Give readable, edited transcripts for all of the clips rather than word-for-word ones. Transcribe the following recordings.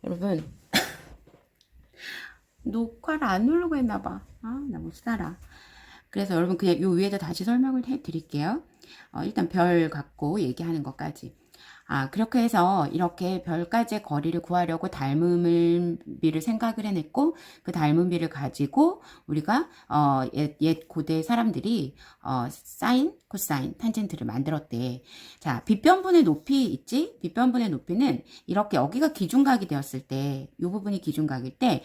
여러분, 녹화를 안 누르고 했나봐. 아, 나 못 살아. 그래서 여러분, 그냥 요 위에다 다시 설명을 해 드릴게요. 일단 별 갖고 얘기하는 것까지. 그렇게 해서 이렇게 별까지의 거리를 구하려고 닮음비를 생각을 해냈고, 그 닮음비를 가지고 우리가 옛 고대 사람들이 사인, 코사인, 탄젠트를 만들었대. 자, 빗변분의 높이 있지? 빗변분의 높이는 이렇게 여기가 기준각이 되었을 때, 이 부분이 기준각일 때,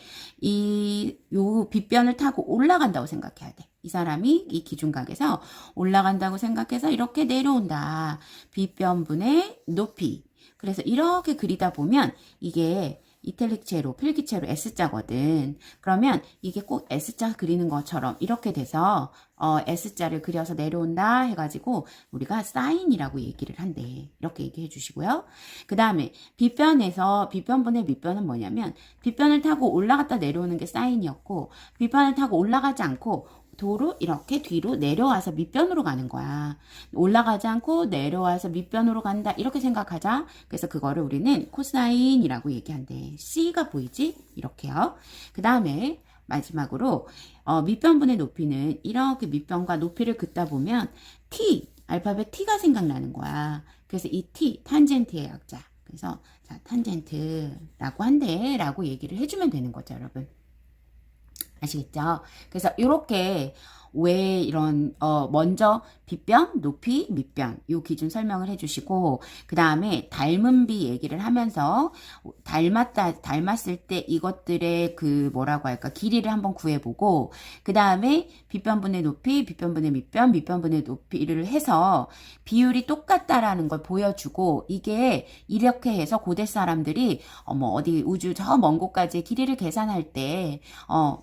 요 빗변을 타고 올라간다고 생각해야 돼. 이 사람이 이 기준각에서 올라간다고 생각해서 이렇게 내려온다. 빗변분의 높이. 그래서 이렇게 그리다 보면 이게 이탈릭체로 필기체로 S자거든. 그러면 이게 꼭 S자 그리는 것처럼 이렇게 돼서 S자를 그려서 내려온다 해가지고 우리가 사인이라고 얘기를 한대. 이렇게 얘기해 주시고요. 그 다음에 빗변분의 밑변은 뭐냐면 빗변을 타고 올라갔다 내려오는 게 사인이었고 빗변을 타고 올라가지 않고 도로 이렇게 뒤로 내려와서 밑변으로 가는 거야. 올라가지 않고 내려와서 밑변으로 간다. 이렇게 생각하자. 그래서 그거를 우리는 코사인이라고 얘기한대. C가 보이지? 이렇게요. 그 다음에 마지막으로 밑변분의 높이는 이렇게 밑변과 높이를 긋다 보면 T, 알파벳 T가 생각나는 거야. 그래서 이 T, 탄젠트의 약자. 그래서 자, 탄젠트라고 한대 라고 얘기를 해주면 되는 거죠, 여러분. 아시겠죠? 그래서 이렇게 왜 이런 먼저 빗변, 높이, 밑변 요 기준 설명을 해주시고 그 다음에 닮은비 얘기를 하면서 닮았을 때 이것들의 그 뭐라고 할까 길이를 한번 구해보고 그 다음에 빗변분의 높이, 빗변분의 밑변, 밑변분의 높이를 해서 비율이 똑같다라는 걸 보여주고 이게 이렇게 해서 고대 사람들이 어디 우주 저 먼 곳까지의 길이를 계산할 때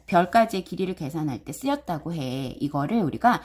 별까지의 길이를 계산할 때 쓰였다고 해. 이거를 우리가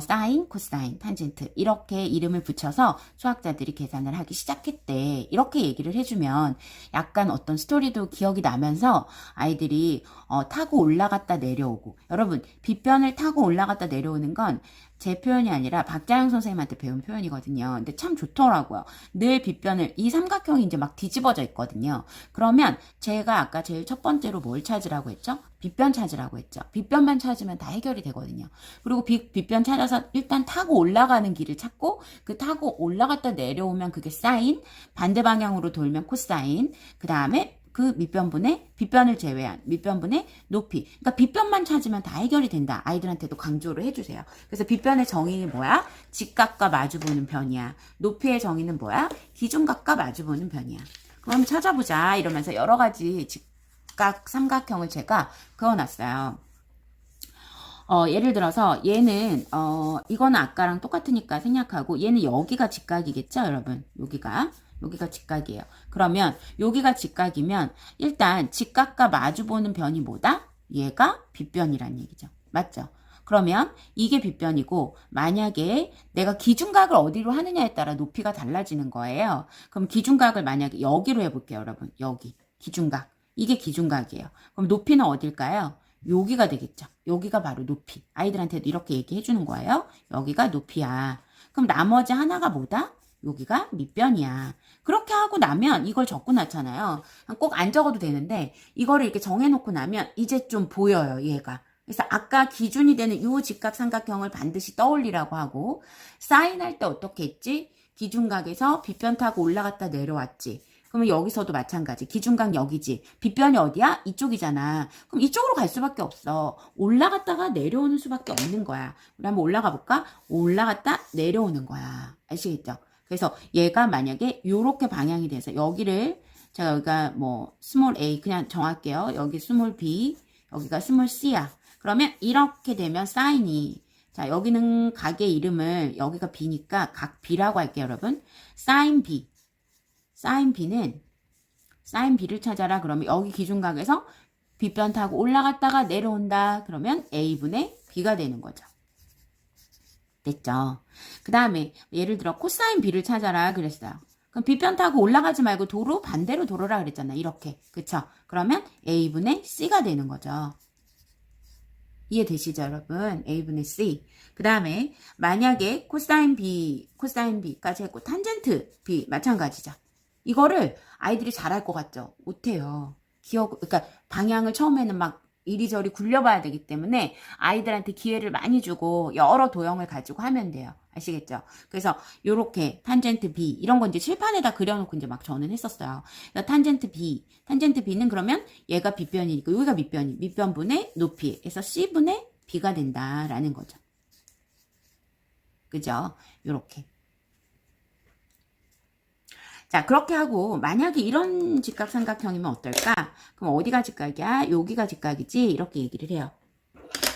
사인, 코사인, 탄젠트 이렇게 이름을 붙여서 수학자들이 계산을 하기 시작했대. 이렇게 얘기를 해주면 약간 어떤 스토리도 기억이 나면서 아이들이 타고 올라갔다 내려오고 여러분 빗변을 타고 올라갔다 내려오는 건 제 표현이 아니라 박자영 선생님한테 배운 표현이거든요. 근데 참 좋더라고요. 늘 빗변을 이 삼각형이 이제 막 뒤집어져 있거든요. 그러면 제가 아까 제일 첫 번째로 뭘 찾으라고 했죠? 빗변 찾으라고 했죠. 빗변만 찾으면 다 해결이 되거든요. 그리고 빗변 찾아서 일단 타고 올라가는 길을 찾고 그 타고 올라갔다 내려오면 그게 사인, 반대 방향으로 돌면 코사인, 그 다음에 그 빗변을 제외한 밑변분의 높이. 그러니까 빗변만 찾으면 다 해결이 된다. 아이들한테도 강조를 해주세요. 그래서 빗변의 정의는 뭐야? 직각과 마주보는 변이야. 높이의 정의는 뭐야? 기준각과 마주보는 변이야. 그럼 찾아보자. 이러면서 여러 가지 직각 삼각형을 제가 그어놨어요. 예를 들어서 얘는 이거는 아까랑 똑같으니까 생략하고 얘는 여기가 직각이겠죠, 여러분? 여기가 직각이에요. 그러면 여기가 직각이면 일단 직각과 마주보는 변이 뭐다? 얘가 빗변이란 얘기죠. 맞죠? 그러면 이게 빗변이고 만약에 내가 기준각을 어디로 하느냐에 따라 높이가 달라지는 거예요. 그럼 기준각을 만약에 여기로 해볼게요, 여러분. 여기 기준각. 이게 기준각이에요. 그럼 높이는 어딜까요? 여기가 되겠죠. 여기가 바로 높이. 아이들한테도 이렇게 얘기해 주는 거예요. 여기가 높이야. 그럼 나머지 하나가 뭐다? 여기가 밑변이야. 그렇게 하고 나면 이걸 적고 나잖아요. 꼭 안 적어도 되는데 이거를 이렇게 정해놓고 나면 이제 좀 보여요, 얘가. 그래서 아까 기준이 되는 이 직각삼각형을 반드시 떠올리라고 하고 사인할 때 어떻게 했지? 기준각에서 빗변 타고 올라갔다 내려왔지. 그러면 여기서도 마찬가지. 기준각 여기지. 빗변이 어디야? 이쪽이잖아. 그럼 이쪽으로 갈 수밖에 없어. 올라갔다가 내려오는 수밖에 없는 거야. 우리 한번 올라가 볼까? 올라갔다 내려오는 거야. 아시겠죠? 그래서 얘가 만약에 요렇게 방향이 돼서 여기를 제가 여기가 뭐 스몰 a 그냥 정할게요. 여기 스몰 b, 여기가 스몰 c야. 그러면 이렇게 되면 사인이 자 여기는 각의 이름을 여기가 b니까 각 b라고 할게요, 여러분. 사인 b. 사인 B를 찾아라. 그러면 여기 기준각에서 빗변 타고 올라갔다가 내려온다. 그러면 A분의 B가 되는 거죠. 됐죠? 그 다음에 예를 들어 코사인 B를 찾아라 그랬어요. 그럼 빗변 타고 올라가지 말고 반대로 도로라 그랬잖아. 이렇게. 그쵸? 그러면 A분의 C가 되는 거죠. 이해되시죠, 여러분? A분의 C. 그 다음에 만약에 코사인 B까지 했고 탄젠트 B 마찬가지죠. 이거를 아이들이 잘할 것 같죠? 못해요. 그러니까 방향을 처음에는 막 이리저리 굴려봐야 되기 때문에 아이들한테 기회를 많이 주고 여러 도형을 가지고 하면 돼요. 아시겠죠? 그래서 요렇게 탄젠트 B 이런 건 이제 칠판에다 그려놓고 이제 막 저는 했었어요. 그러니까 탄젠트 B는 그러면 얘가 빗변이니까 여기가 밑변분의 높이에서 C분의 B가 된다라는 거죠. 그죠? 요렇게. 자, 그렇게 하고 만약에 이런 직각삼각형이면 어떨까? 그럼 어디가 직각이야? 여기가 직각이지? 이렇게 얘기를 해요.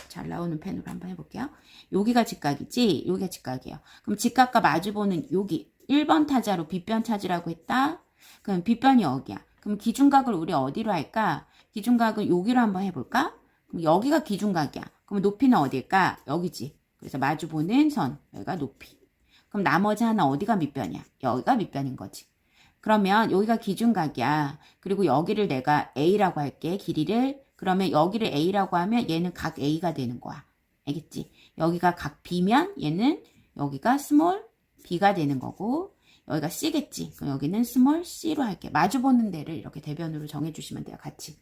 잘 나오는 펜으로 한번 해볼게요. 여기가 직각이지? 여기가 직각이에요. 그럼 직각과 마주보는 여기 1번 타자로 빗변 찾으라고 했다? 그럼 빗변이 여기야. 그럼 기준각을 우리 어디로 할까? 기준각은 여기로 한번 해볼까? 그럼 여기가 기준각이야. 그럼 높이는 어딜까? 여기지. 그래서 마주보는 선, 여기가 높이. 그럼 나머지 하나 어디가 밑변이야? 여기가 밑변인 거지. 그러면 여기가 기준각이야. 그리고 여기를 내가 A라고 할게. 길이를. 그러면 여기를 A라고 하면 얘는 각 A가 되는 거야. 알겠지? 여기가 각 B면 얘는 여기가 스몰 B가 되는 거고 여기가 C겠지. 그럼 여기는 스몰 C로 할게. 마주보는 데를 이렇게 대변으로 정해주시면 돼요. 같이.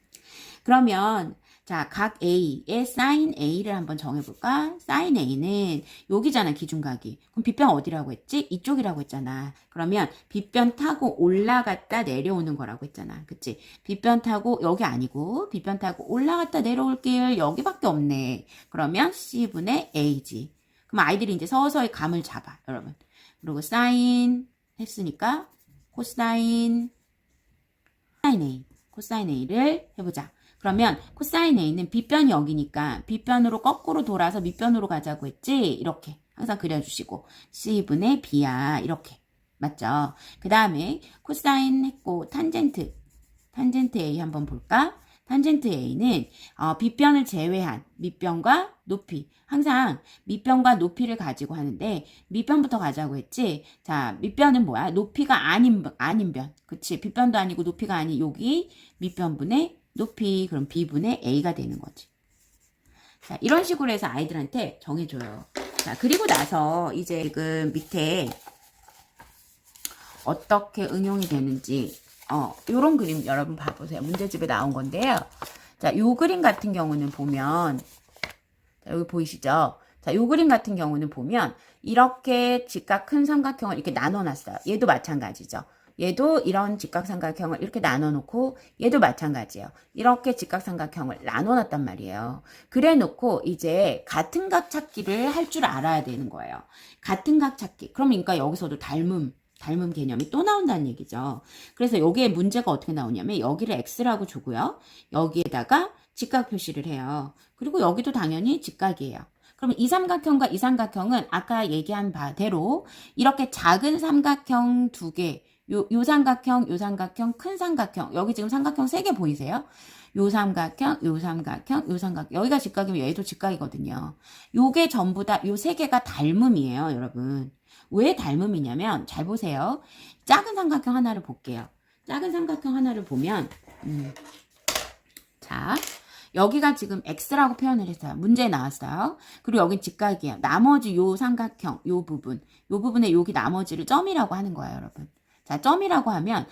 그러면 자, 각 A의 사인 A를 한번 정해볼까? 사인 A는 여기잖아, 기준각이. 그럼 빗변 어디라고 했지? 이쪽이라고 했잖아. 그러면 빗변 타고 올라갔다 내려오는 거라고 했잖아. 그치? 빗변 타고 여기 아니고 빗변 타고 올라갔다 내려올 길 여기밖에 없네. 그러면 C분의 A지. 그럼 아이들이 이제 서서히 감을 잡아, 여러분. 그리고 사인 했으니까 코사인 A, 코사인 A를 해보자. 그러면 코사인 A는 빗변이 여기니까 빗변으로 거꾸로 돌아서 밑변으로 가자고 했지? 이렇게 항상 그려주시고 C분의 B야 이렇게 맞죠? 그 다음에 코사인 했고 탄젠트 A 한번 볼까? 탄젠트 A는 빗변을 제외한 밑변과 높이 항상 밑변과 높이를 가지고 하는데 밑변부터 가자고 했지. 자, 밑변은 뭐야? 높이가 아닌 변. 그치? 빗변도 아니고 높이가 아닌 여기 밑변분의 높이. 그럼 B분의 A가 되는 거지. 자, 이런 식으로 해서 아이들한테 정해줘요. 자, 그리고 나서 이제 지금 밑에 어떻게 응용이 되는지 요런 그림 여러분 봐보세요. 문제집에 나온 건데요. 자, 요 그림 같은 경우는 보면 자, 여기 보이시죠? 자, 요 그림 같은 경우는 보면 이렇게 직각 큰 삼각형을 이렇게 나눠놨어요. 얘도 마찬가지죠. 얘도 이런 직각삼각형을 이렇게 나눠놓고 얘도 마찬가지예요. 이렇게 직각삼각형을 나눠놨단 말이에요. 그래놓고 이제 같은 각 찾기를 할 줄 알아야 되는 거예요. 같은 각 찾기. 그러니까 여기서도 닮음 개념이 또 나온다는 얘기죠. 그래서 여기에 문제가 어떻게 나오냐면 여기를 X라고 주고요. 여기에다가 직각 표시를 해요. 그리고 여기도 당연히 직각이에요. 그러면 이 삼각형과 이 삼각형은 아까 얘기한 바대로 이렇게 작은 삼각형 두 개, 요 삼각형, 요 삼각형, 큰 삼각형, 여기 지금 삼각형 3개 보이세요? 요 삼각형, 요 삼각형, 요 삼각형. 여기가 직각이면 얘도 직각이거든요. 요게 전부 다 요 3개가 닮음이에요, 여러분. 왜 닮음이냐면 잘 보세요. 작은 삼각형 하나를 볼게요. 작은 삼각형 하나를 보면 자, 여기가 지금 X라고 표현을 했어요. 문제에 나왔어요. 그리고 여긴 직각이에요. 나머지 요 삼각형, 요 부분에 여기 나머지를 점이라고 하는 거예요, 여러분. 자, 점이라고 하면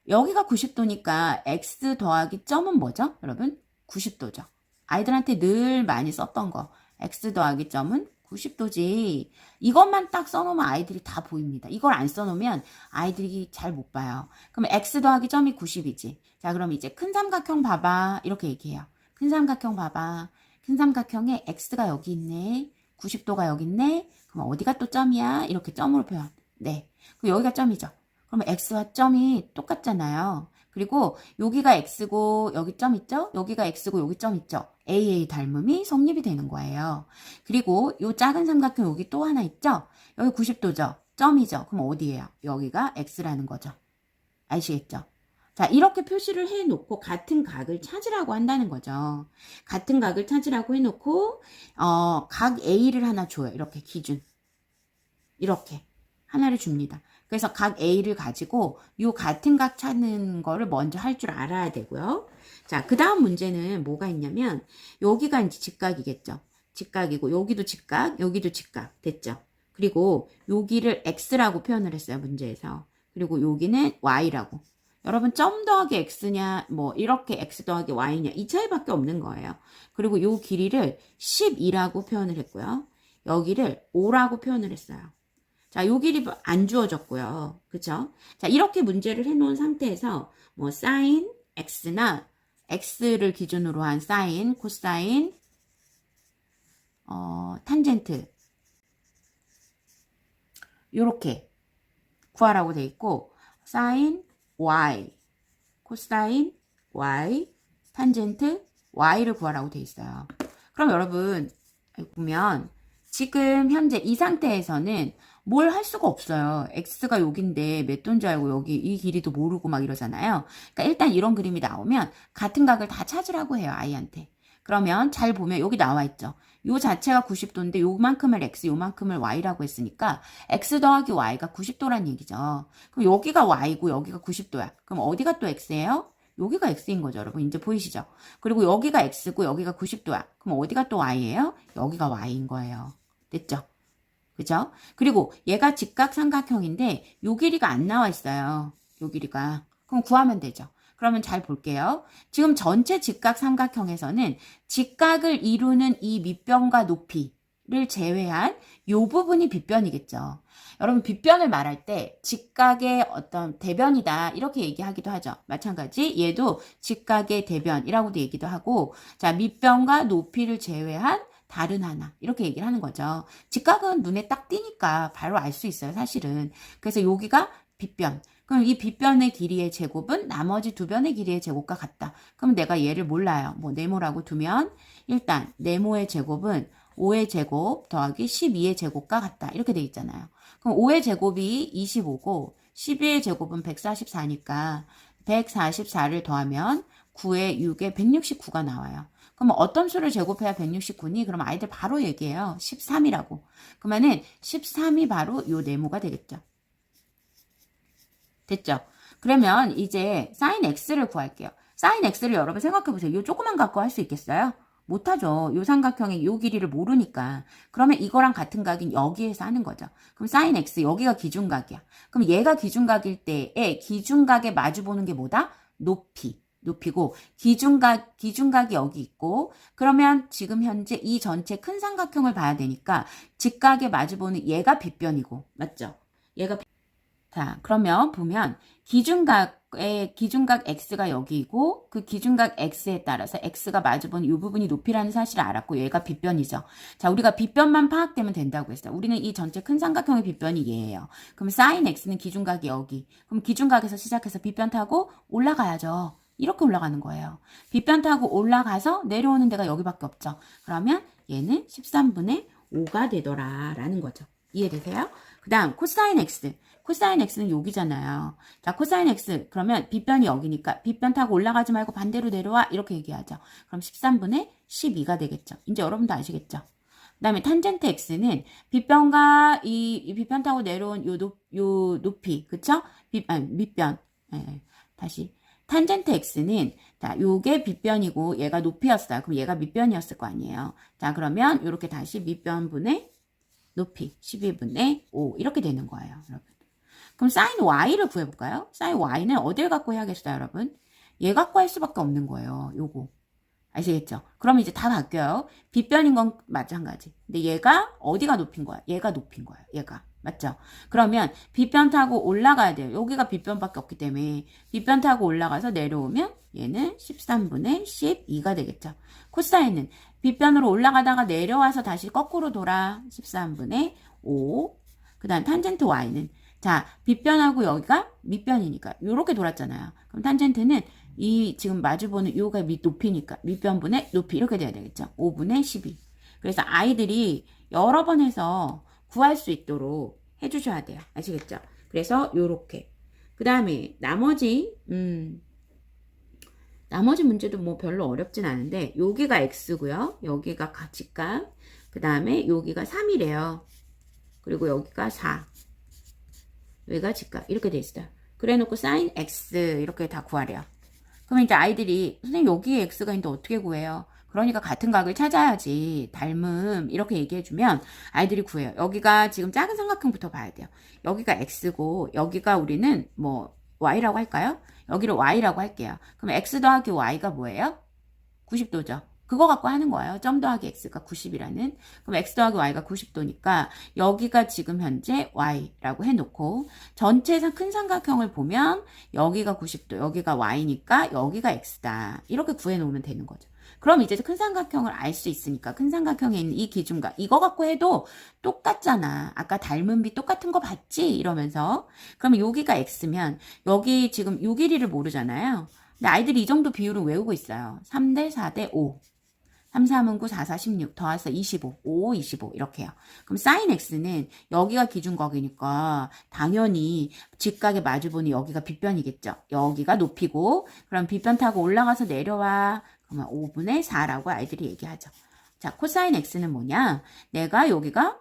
여기가 90도니까 X 더하기 점은 뭐죠, 여러분? 90도죠. 아이들한테 늘 많이 썼던 거. X 더하기 점은 90도지. 이것만 딱 써놓으면 아이들이 다 보입니다. 이걸 안 써놓으면 아이들이 잘 못 봐요. 그럼 X 더하기 점이 90이지. 자, 그럼 이제 큰 삼각형 봐봐. 이렇게 얘기해요. 큰 삼각형 봐봐. 큰 삼각형에 X가 여기 있네. 90도가 여기 있네. 그럼 어디가 또 점이야? 이렇게 점으로 표현. 네. 그럼 여기가 점이죠. 그러면 X와 점이 똑같잖아요. 그리고 여기가 X고 여기 점 있죠? 여기가 X고 여기 점 있죠? AA 닮음이 성립이 되는 거예요. 그리고 요 작은 삼각형 여기 또 하나 있죠? 여기 90도죠? 점이죠? 그럼 어디예요? 여기가 X라는 거죠. 아시겠죠? 자, 이렇게 표시를 해놓고 같은 각을 찾으라고 한다는 거죠. 같은 각을 찾으라고 해놓고 각 A를 하나 줘요. 이렇게 기준. 이렇게 하나를 줍니다. 그래서 각 A를 가지고 요 같은 각 찾는 거를 먼저 할 줄 알아야 되고요. 자, 그 다음 문제는 뭐가 있냐면 여기가 이제 직각이겠죠. 직각이고 여기도 직각, 여기도 직각 됐죠. 그리고 여기를 X라고 표현을 했어요. 문제에서. 그리고 여기는 Y라고. 여러분 점 더하기 x냐 뭐 이렇게 x 더하기 y냐 이 차이밖에 없는 거예요. 그리고 요 길이를 12라고 표현을 했고요. 여기를 5라고 표현을 했어요. 자, 요 길이 안 주어졌고요. 그쵸? 자, 이렇게 문제를 해놓은 상태에서 뭐 사인 x나 x를 기준으로 한 사인, 코사인, 탄젠트 요렇게 구하라고 돼 있고 사인 y, 코사인 y, 탄젠트 y를 구하라고 돼 있어요. 그럼 여러분 보면 지금 현재 이 상태에서는 뭘 할 수가 없어요. x가 여긴데 몇 도인지 알고 여기 이 길이도 모르고 막 이러잖아요. 그러니까 일단 이런 그림이 나오면 같은 각을 다 찾으라고 해요. 아이한테. 그러면 잘 보면 여기 나와 있죠. 요 자체가 90도인데 요만큼을 x, 요만큼을 y라고 했으니까 x 더하기 y가 90도란 얘기죠. 그럼 여기가 y고 여기가 90도야. 그럼 어디가 또 x예요? 여기가 x인 거죠, 여러분. 이제 보이시죠? 그리고 여기가 x고 여기가 90도야. 그럼 어디가 또 y예요? 여기가 y인 거예요. 됐죠? 그죠? 그리고 얘가 직각삼각형인데 요 길이가 안 나와 있어요. 요 길이가. 그럼 구하면 되죠. 그러면 잘 볼게요. 지금 전체 직각삼각형에서는 직각을 이루는 이 밑변과 높이를 제외한 요 부분이 빗변이겠죠. 여러분 빗변을 말할 때 직각의 어떤 대변이다 이렇게 얘기하기도 하죠. 마찬가지 얘도 직각의 대변이라고도 얘기도 하고 자 밑변과 높이를 제외한 다른 하나 이렇게 얘기를 하는 거죠. 직각은 눈에 딱 띄니까 바로 알 수 있어요. 사실은. 그래서 여기가 빗변. 그럼 이 빗변의 길이의 제곱은 나머지 두 변의 길이의 제곱과 같다. 그럼 내가 얘를 몰라요. 뭐 네모라고 두면 일단 네모의 제곱은 5의 제곱 더하기 12의 제곱과 같다. 이렇게 돼 있잖아요. 그럼 5의 제곱이 25고 12의 제곱은 144니까 144를 더하면 9에 6에 169가 나와요. 그럼 어떤 수를 제곱해야 169니? 그럼 아이들 바로 얘기해요. 13이라고. 그러면은 13이 바로 요 네모가 되겠죠. 됐죠? 그러면 이제 sin x를 구할게요. sin x를 여러분 생각해보세요. 요 조그만 갖고 할 수 있겠어요? 못하죠. 요 삼각형의 요 길이를 모르니까. 그러면 이거랑 같은 각인 여기에서 하는 거죠. 그럼 sin x 여기가 기준각이야. 그럼 얘가 기준각일 때에 기준각에 마주보는 게 뭐다? 높이고 기준각이 여기 있고 그러면 지금 현재 이 전체 큰 삼각형을 봐야 되니까 직각에 마주보는 얘가 빗변이고 맞죠? 얘가 자 그러면 보면 기준각 x가 여기고 그 기준각 x에 따라서 x가 마주보는 이 부분이 높이라는 사실을 알았고 얘가 빗변이죠. 자 우리가 빗변만 파악되면 된다고 했어요. 우리는 이 전체 큰 삼각형의 빗변이 얘예요. 그럼 sin x는 기준각이 여기. 그럼 기준각에서 시작해서 빗변 타고 올라가야죠. 이렇게 올라가는 거예요. 빗변 타고 올라가서 내려오는 데가 여기밖에 없죠. 그러면 얘는 13분의 5가 되더라라는 거죠. 이해되세요? 그 다음 코사인 x. 코사인 x는 여기잖아요. 자 코사인 x 그러면 빗변이 여기니까 빗변 타고 올라가지 말고 반대로 내려와 이렇게 얘기하죠. 그럼 13분의 12가 되겠죠. 이제 여러분도 아시겠죠? 그 다음에 탄젠트 x는 빗변과 이 빗변 타고 내려온 요 높이 그쵸? 밑변 다시 탄젠트 x는 자 요게 빗변이고 얘가 높이였어요. 그럼 얘가 밑변이었을 거 아니에요. 자 그러면 이렇게 다시 밑변분의 높이 12분의 5 이렇게 되는 거예요. 여러분. 그럼 sin y를 구해볼까요? sin y는 어딜 갖고 해야겠어요, 여러분? 얘 갖고 할 수밖에 없는 거예요. 요거. 아시겠죠? 그럼 이제 다 바뀌어요. 빗변인 건 마찬가지. 근데 얘가 어디가 높인 거야? 얘가 높인 거야. 얘가. 맞죠? 그러면 빗변 타고 올라가야 돼요. 여기가 빗변밖에 없기 때문에 빗변 타고 올라가서 내려오면 얘는 13분의 12가 되겠죠. 코사인은 빗변으로 올라가다가 내려와서 다시 거꾸로 돌아 13분의 5. 그 다음 탄젠트 y는 자 빗변하고 여기가 밑변이니까 이렇게 돌았잖아요. 그럼 탄젠트는 이 지금 마주보는 요가 높이니까 밑변분의 높이 이렇게 돼야 되겠죠. 5분의 12. 그래서 아이들이 여러 번 해서 구할 수 있도록 해주셔야 돼요. 아시겠죠? 그래서 요렇게. 그 다음에 나머지 문제도 뭐 별로 어렵진 않은데 여기가 x고요. 여기가 직각. 그 다음에 여기가 3이래요. 그리고 여기가 4. 여기가 직각. 이렇게 돼 있어요. 그래 놓고 sin x 이렇게 다 구하래요. 그러면 이제 아이들이 선생님 여기에 x가 있는데 어떻게 구해요? 그러니까 같은 각을 찾아야지. 닮음 이렇게 얘기해주면 아이들이 구해요. 여기가 지금 작은 삼각형부터 봐야 돼요. 여기가 x고 여기가 우리는 뭐 y라고 할까요? 여기를 y라고 할게요. 그럼 x 더하기 y가 뭐예요? 90도죠. 그거 갖고 하는 거예요. 점 더하기 x가 90이라는. 그럼 x 더하기 y가 90도니까 여기가 지금 현재 y라고 해놓고 전체상 큰 삼각형을 보면 여기가 90도, 여기가 y니까 여기가 x다. 이렇게 구해놓으면 되는 거죠. 그럼 이제 큰 삼각형을 알 수 있으니까 큰 삼각형에 있는 이 기준과 이거 갖고 해도 똑같잖아. 아까 닮은 비 똑같은 거 봤지? 이러면서. 그러면 여기가 x면 여기 지금 요 길이를 모르잖아요. 근데 아이들이 이 정도 비율을 외우고 있어요. 3대 4대 5. 3, 3은 9, 4, 4, 16. 더해서 25. 5, 25. 이렇게요. 그럼 sin x는 여기가 기준각이니까 당연히 직각에 마주보니 여기가 빗변이겠죠. 여기가 높이고 그럼 빗변 타고 올라가서 내려와. 그러면 5분의 4라고 아이들이 얘기하죠. 자, 코사인 x는 뭐냐? 내가 여기가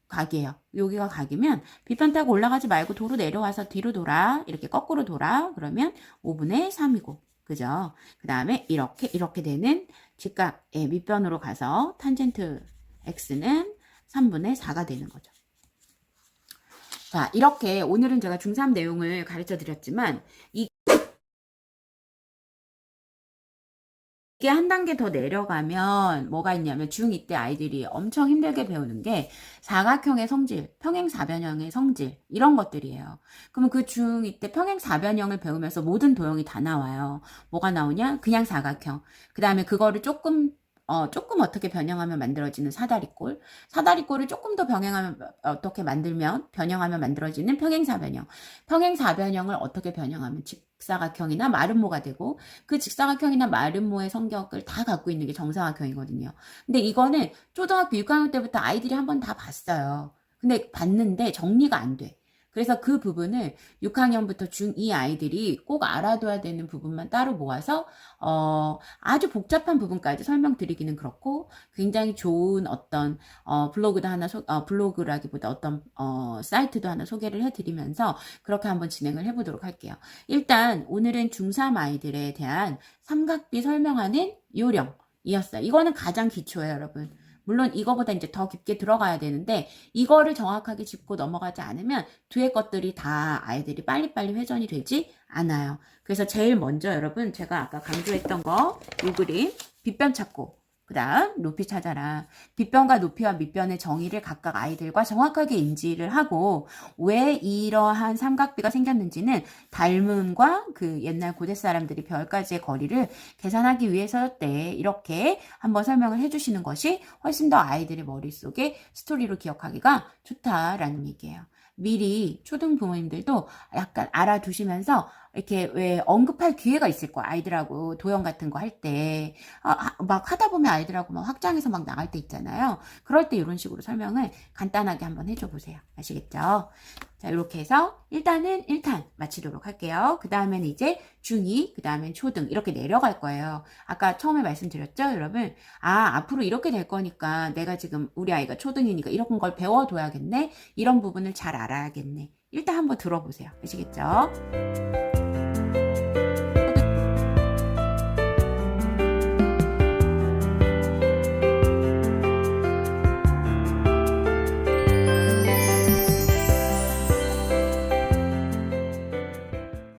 각이에요. 여기가 각이면 빗변 타고 올라가지 말고 도로 내려와서 뒤로 돌아. 이렇게 거꾸로 돌아. 그러면 5분의 3이고. 그죠? 그 다음에 이렇게 되는 직각의 밑변으로 가서 탄젠트 x는 3분의 4가 되는 거죠. 자, 이렇게 오늘은 제가 중3 내용을 가르쳐 드렸지만 이게 한 단계 더 내려가면 뭐가 있냐면 중2 때 아이들이 엄청 힘들게 배우는 게 사각형의 성질, 평행사변형의 성질 이런 것들이에요. 그러면 그 중2 때 평행사변형을 배우면서 모든 도형이 다 나와요. 뭐가 나오냐? 그냥 사각형. 그 다음에 그거를 조금 어떻게 변형하면 만들어지는 사다리꼴. 사다리꼴을 조금 더 변형하면, 변형하면 만들어지는 평행사변형. 평행사변형을 어떻게 변형하면 직사각형이나 마름모가 되고, 그 직사각형이나 마름모의 성격을 다 갖고 있는 게 정사각형이거든요. 근데 이거는 초등학교 6학년 때부터 아이들이 한번 다 봤어요. 근데 봤는데 정리가 안 돼. 그래서 그 부분을 6학년부터 중2 아이들이 꼭 알아둬야 되는 부분만 따로 모아서 아주 복잡한 부분까지 설명드리기는 그렇고 굉장히 좋은 어떤 블로그도 하나 블로그라기보다 어떤 사이트도 하나 소개를 해드리면서 그렇게 한번 진행을 해보도록 할게요. 일단 오늘은 중3 아이들에 대한 삼각비 설명하는 요령이었어요. 이거는 가장 기초예요, 여러분. 물론 이거보다 이제 더 깊게 들어가야 되는데 이거를 정확하게 짚고 넘어가지 않으면 뒤에 것들이 다 아이들이 빨리빨리 회전이 되지 않아요. 그래서 제일 먼저 여러분 제가 아까 강조했던 거 이 그림 빗변 찾고 그 다음 높이 찾아라. 빗변과 높이와 밑변의 정의를 각각 아이들과 정확하게 인지를 하고 왜 이러한 삼각비가 생겼는지는 닮음과 그 옛날 고대 사람들이 별까지의 거리를 계산하기 위해서였대. 이렇게 한번 설명을 해주시는 것이 훨씬 더 아이들의 머릿속에 스토리로 기억하기가 좋다라는 얘기예요. 미리 초등 부모님들도 약간 알아두시면서 이렇게 왜 언급할 기회가 있을 거야. 아이들하고 도형 같은 거 할 때. 막 하다 보면 아이들하고 막 확장해서 막 나갈 때 있잖아요. 그럴 때 이런 식으로 설명을 간단하게 한번 해줘 보세요. 아시겠죠? 자, 이렇게 해서 일단은 1탄 마치도록 할게요. 그 다음에는 이제 중2, 그 다음엔 초등 이렇게 내려갈 거예요. 아까 처음에 말씀드렸죠, 여러분? 앞으로 이렇게 될 거니까 내가 지금 우리 아이가 초등이니까 이런 걸 배워둬야겠네. 이런 부분을 잘 알아야겠네. 일단 한번 들어보세요. 아시겠죠?